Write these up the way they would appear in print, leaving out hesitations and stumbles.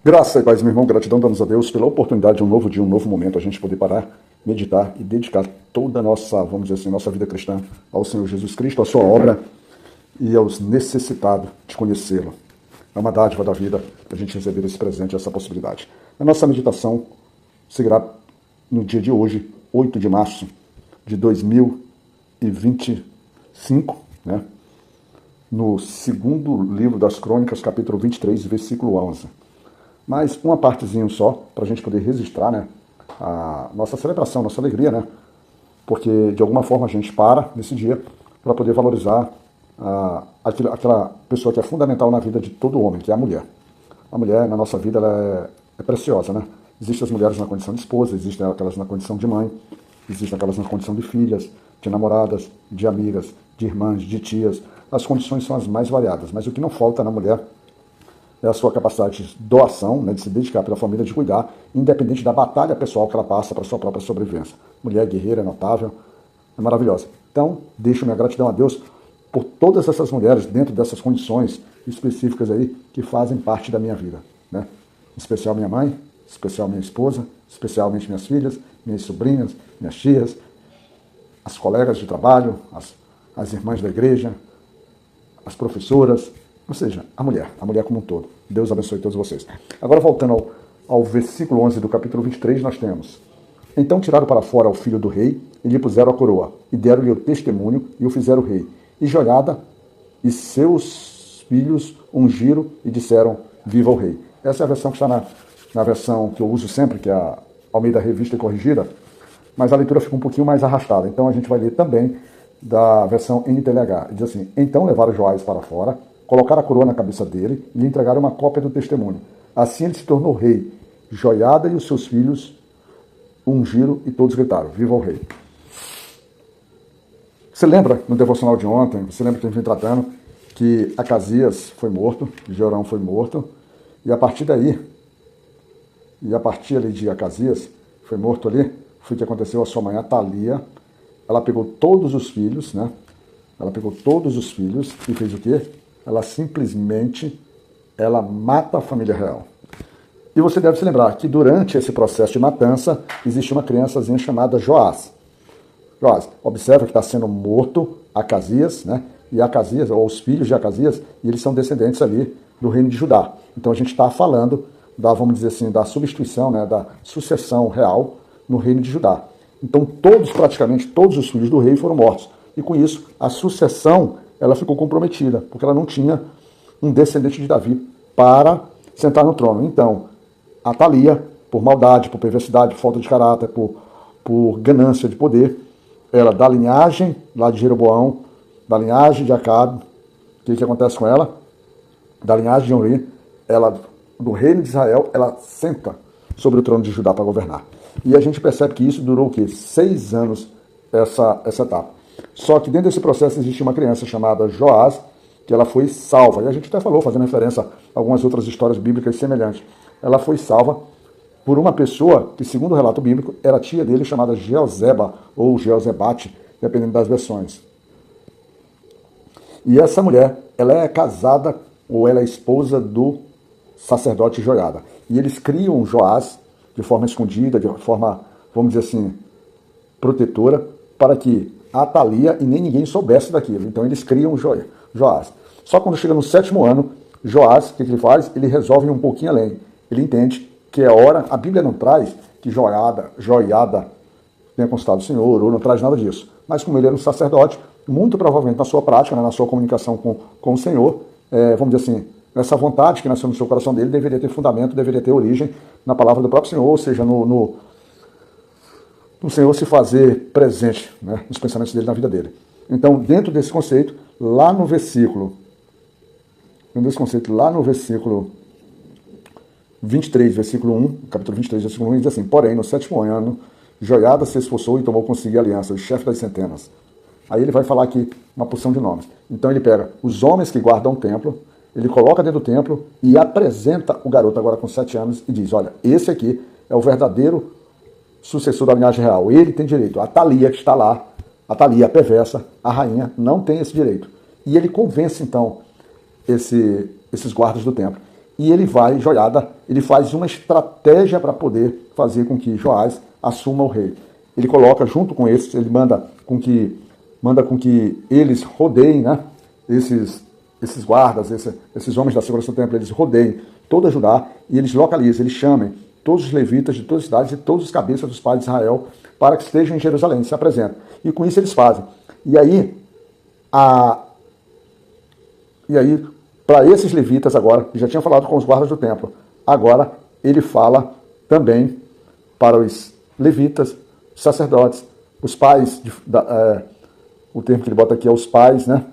Graça e paz, meu irmão, gratidão damos a Deus pela oportunidade de um novo dia, um novo momento, a gente poder parar, meditar e dedicar toda a nossa, vamos dizer assim, nossa vida cristã ao Senhor Jesus Cristo, à sua obra e aos necessitados de conhecê-lo. É uma dádiva da vida a gente receber esse presente, essa possibilidade. A nossa meditação seguirá no dia de hoje, 8 de março de 2025, né? No segundo livro das Crônicas, capítulo 23, versículo 11. Mas uma partezinha só, para a gente poder registrar, né, a nossa celebração, nossa alegria, né? Porque de alguma forma a gente para nesse dia para poder valorizar aquela pessoa que é fundamental na vida de todo homem, que é a mulher. A mulher, na nossa vida, ela é preciosa, né? Existem as mulheres na condição de esposa, existem aquelas na condição de mãe, existem aquelas na condição de filhas, de namoradas, de amigas, de irmãs, de tias. As condições são as mais variadas, mas o que não falta na mulher é a sua capacidade de doação, né, de se dedicar pela família, de cuidar, independente da batalha pessoal que ela passa para a sua própria sobrevivência. Mulher guerreira, notável, é maravilhosa. Então, deixo minha gratidão a Deus por todas essas mulheres dentro dessas condições específicas aí que fazem parte da minha vida, né? Em especial minha mãe, em especial minha esposa, especialmente minhas filhas, minhas sobrinhas, minhas tias, as colegas de trabalho, as irmãs da igreja, as professoras, ou seja, a mulher como um todo. Deus abençoe todos vocês. Agora, voltando ao versículo 11 do capítulo 23, nós temos: Então tiraram para fora o filho do rei, e lhe puseram a coroa, e deram-lhe o testemunho, e o fizeram rei. E Joiada e seus filhos ungiram e disseram: Viva o rei. Essa é a versão que está na versão que eu uso sempre, que é a Almeida Revista e Corrigida, mas a leitura fica um pouquinho mais arrastada. Então a gente vai ler também da versão NTLH. Diz assim: Então levaram Joás para fora, colocaram a coroa na cabeça dele e lhe entregaram uma cópia do testemunho. Assim ele se tornou rei. Joiada e os seus filhos ungiram e todos gritaram: Viva o rei. Você lembra, no devocional de ontem, você lembra que a gente vem tratando que Acasias foi morto, Jeorão foi morto, e a partir ali de Acasias, foi morto ali, foi o que aconteceu a sua mãe Atalia. Ela pegou todos os filhos, né? Ela pegou todos os filhos e fez o quê? Ela simplesmente mata a família real. E você deve se lembrar que durante esse processo de matança existe uma criançazinha chamada Joás. Joás, observa que está sendo morto Acasias, né? E Acasias, ou os filhos de Acasias, e eles são descendentes ali do reino de Judá. Então a gente está falando vamos dizer assim, da substituição, né, da sucessão real no reino de Judá. Então praticamente todos os filhos do rei foram mortos. E com isso, a sucessão ela ficou comprometida, porque ela não tinha um descendente de Davi para sentar no trono. Então, Atalia, por maldade, por perversidade, por falta de caráter, por ganância de poder, ela da linhagem lá de Jeroboão, da linhagem de Acabe, o que acontece com ela? Da linhagem de Omri, do reino de Israel, ela senta sobre o trono de Judá para governar. E a gente percebe que isso durou o quê? 6 anos, essa etapa. Só que dentro desse processo existe uma criança chamada Joás, que ela foi salva. E a gente até falou, fazendo referência a algumas outras histórias bíblicas semelhantes. Ela foi salva por uma pessoa que, segundo o relato bíblico, era tia dele, chamada Jeozeba, ou Jeozebate, dependendo das versões. E essa mulher, ela é casada, ou ela é esposa do sacerdote Joiada. E eles criam Joás de forma escondida, de forma, vamos dizer assim, protetora, para que a Atalia e nem ninguém soubesse daquilo. Então eles criam Joás. Só quando chega no 7º ano, Joás, o que ele faz? Ele resolve ir um pouquinho além. Ele entende que é hora, a Bíblia não traz que Joiada tenha consultado o Senhor, ou não traz nada disso. Mas como ele era um sacerdote, muito provavelmente na sua prática, né, na sua comunicação com o Senhor, vamos dizer assim, essa vontade que nasceu no seu coração dele deveria ter fundamento, deveria ter origem na palavra do próprio Senhor, ou seja, no Senhor se fazer presente, né, nos pensamentos dele, na vida dele. Então, dentro desse conceito, lá no versículo 23, versículo 1, capítulo 23, versículo 1, diz assim: Porém, no 7º ano, Joiada se esforçou e tomou consigo a aliança, o chefe das centenas. Aí ele vai falar aqui uma porção de nomes. Então ele pega os homens que guardam o templo, ele coloca dentro do templo e apresenta o garoto agora com 7 anos e diz: olha, esse aqui é o verdadeiro sucessor da linhagem real. Ele tem direito. A Atalia que está lá, a Atalia, a perversa, a rainha, não tem esse direito. E ele convence, então, esses guardas do templo. e ele vai, Joiada, ele faz uma estratégia para poder fazer com que Joás assuma o rei. Ele coloca junto com esses, ele manda com que eles rodeiem, né? Esses guardas, esses homens da segurança do templo, eles rodeiem toda Judá e eles localizem, eles chamem todos os levitas de todas as cidades e todos os cabeças dos pais de Israel para que estejam em Jerusalém, se apresentem. E com isso eles fazem. E aí, para esses levitas agora, que já tinha falado com os guardas do templo, agora ele fala também para os levitas, os sacerdotes, os pais, o termo que ele bota aqui é os pais, né?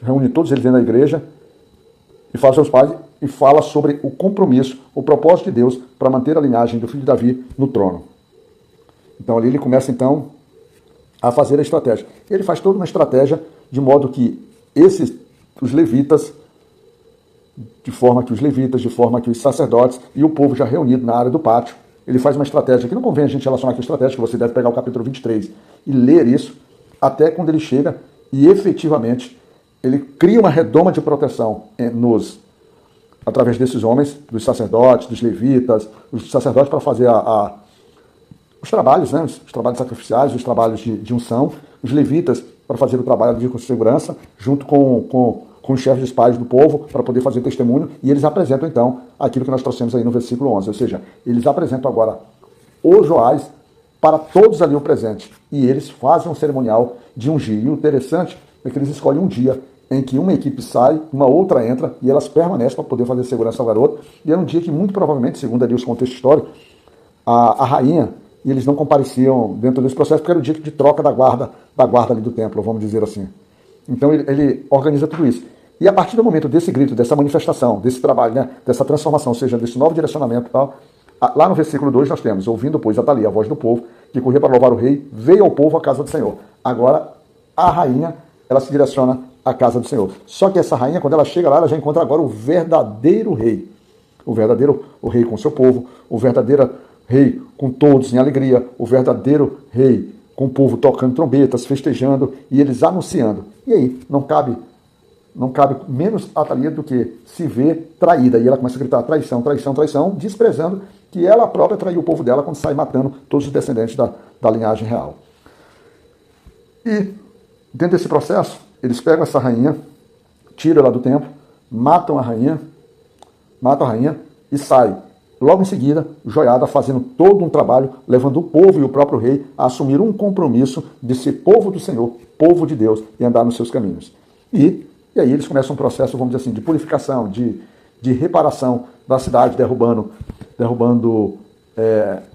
Reúne todos eles dentro da igreja e fala aos pais e fala sobre o compromisso, o propósito de Deus para manter a linhagem do filho de Davi no trono. Então ali ele começa então a fazer a estratégia. Ele faz toda uma estratégia de modo que os levitas, de forma que os sacerdotes e o povo já reunido na área do pátio, ele faz uma estratégia que não convém a gente relacionar com a estratégia, que você deve pegar o capítulo 23 e ler isso, até quando ele chega e efetivamente ele cria uma redoma de proteção através desses homens, dos sacerdotes, dos levitas, os sacerdotes para fazer os trabalhos, né, os trabalhos sacrificiais, os trabalhos de unção, os levitas para fazer o trabalho de segurança, junto com os chefes dos pais do povo, para poder fazer testemunho, e eles apresentam então aquilo que nós trouxemos aí no versículo 11, ou seja, eles apresentam agora o Joás para todos ali o presente, e eles fazem um cerimonial de ungir. E o interessante é que eles escolhem um dia em que uma equipe sai, uma outra entra, e elas permanecem para poder fazer segurança ao garoto, e era um dia que muito provavelmente, segundo ali os contextos históricos, a rainha, e eles não compareciam dentro desse processo, porque era o dia de troca da guarda ali do templo, vamos dizer assim. Então ele organiza tudo isso. E a partir do momento desse grito, dessa manifestação, desse trabalho, né, dessa transformação, ou seja, desse novo direcionamento e tal, lá no versículo 2 nós temos: ouvindo, pois, Atalia, a voz do povo, que corria para louvar o rei, veio ao povo à casa do Senhor. Agora, a rainha, ela se direciona à casa do Senhor. Só que essa rainha, quando ela chega lá, ela já encontra agora o verdadeiro rei. O rei com o seu povo, o verdadeiro rei com todos em alegria, o verdadeiro rei com o povo tocando trombetas, festejando e eles anunciando. E aí, não cabe menos Atalia do que se ver traída. E ela começa a gritar: traição, traição, traição, desprezando que ela própria traiu o povo dela quando sai matando todos os descendentes da linhagem real. E dentro desse processo, eles pegam essa rainha, tiram ela do templo, matam a rainha e saem. Logo em seguida, Joiada fazendo todo um trabalho, levando o povo e o próprio rei a assumir um compromisso de ser povo do Senhor, povo de Deus, e andar nos seus caminhos. E aí eles começam um processo, vamos dizer assim, de purificação, de reparação da cidade, derrubando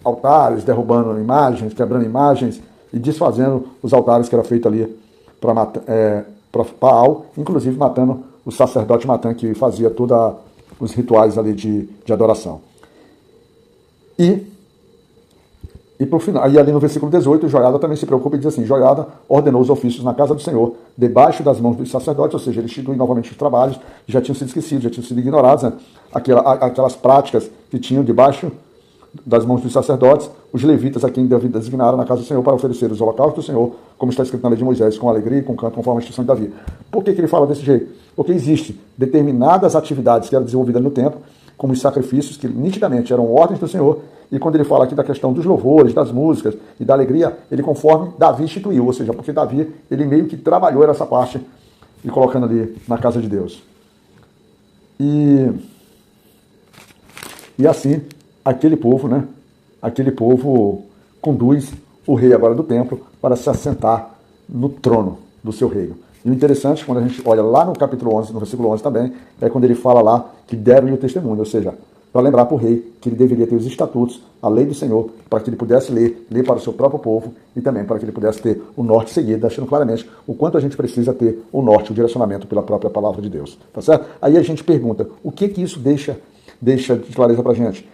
altares, derrubando imagens, quebrando imagens e desfazendo os altares que era feito ali para Baal, inclusive matando o sacerdote Matan, que fazia todos os rituais ali de adoração. E por final, e ali no versículo 18, Joiada também se preocupa e diz assim: Joiada ordenou os ofícios na casa do Senhor, debaixo das mãos dos sacerdotes, ou seja, ele institui novamente os trabalhos que já tinham sido esquecidos, já tinham sido ignorados, né? Aquelas práticas que tinham debaixo das mãos dos sacerdotes, os levitas a quem designaram na casa do Senhor para oferecer os holocaustos do Senhor, como está escrito na lei de Moisés, com alegria e com canto, conforme a instrução de Davi. Por que ele fala desse jeito? Porque existem determinadas atividades que eram desenvolvidas no templo, como os sacrifícios, que nitidamente eram ordens do Senhor, e quando ele fala aqui da questão dos louvores, das músicas e da alegria, ele conforme Davi instituiu, ou seja, porque Davi, ele meio que trabalhou essa parte e colocando ali na casa de Deus. E assim, aquele povo conduz o rei agora do templo para se assentar no trono do seu reino. E o interessante, quando a gente olha lá no capítulo 11, no versículo 11 também, é quando ele fala lá que deram-lhe o testemunho, ou seja, para lembrar para o rei que ele deveria ter os estatutos, a lei do Senhor, para que ele pudesse ler para o seu próprio povo e também para que ele pudesse ter o norte seguido, deixando claramente o quanto a gente precisa ter o norte, o direcionamento pela própria palavra de Deus. Tá certo? Aí a gente pergunta, o que isso deixa de clareza para a gente?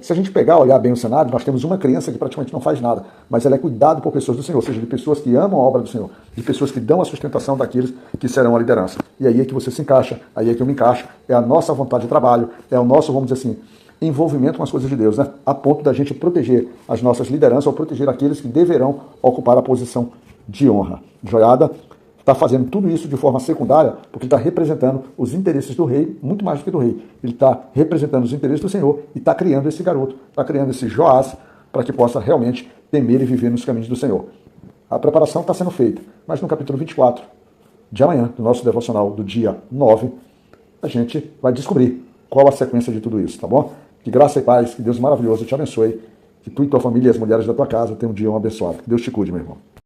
Se a gente olhar bem o cenário, nós temos uma criança que praticamente não faz nada, mas ela é cuidada por pessoas do Senhor, ou seja, de pessoas que amam a obra do Senhor, de pessoas que dão a sustentação daqueles que serão a liderança. E aí é que você se encaixa, aí é que eu me encaixo, é a nossa vontade de trabalho, é o nosso, vamos dizer assim, envolvimento com as coisas de Deus, né? A ponto da gente proteger as nossas lideranças ou proteger aqueles que deverão ocupar a posição de honra. Joiada está fazendo tudo isso de forma secundária, porque ele está representando os interesses do rei, muito mais do que do rei. Ele está representando os interesses do Senhor e está criando esse garoto, está criando esse Joás, para que possa realmente temer e viver nos caminhos do Senhor. A preparação está sendo feita, mas no capítulo 24 de amanhã, do nosso devocional do dia 9, a gente vai descobrir qual a sequência de tudo isso, tá bom? Que graça e paz, que Deus maravilhoso te abençoe, que tu e tua família e as mulheres da tua casa tenham um dia abençoado. Que Deus te cuide, meu irmão.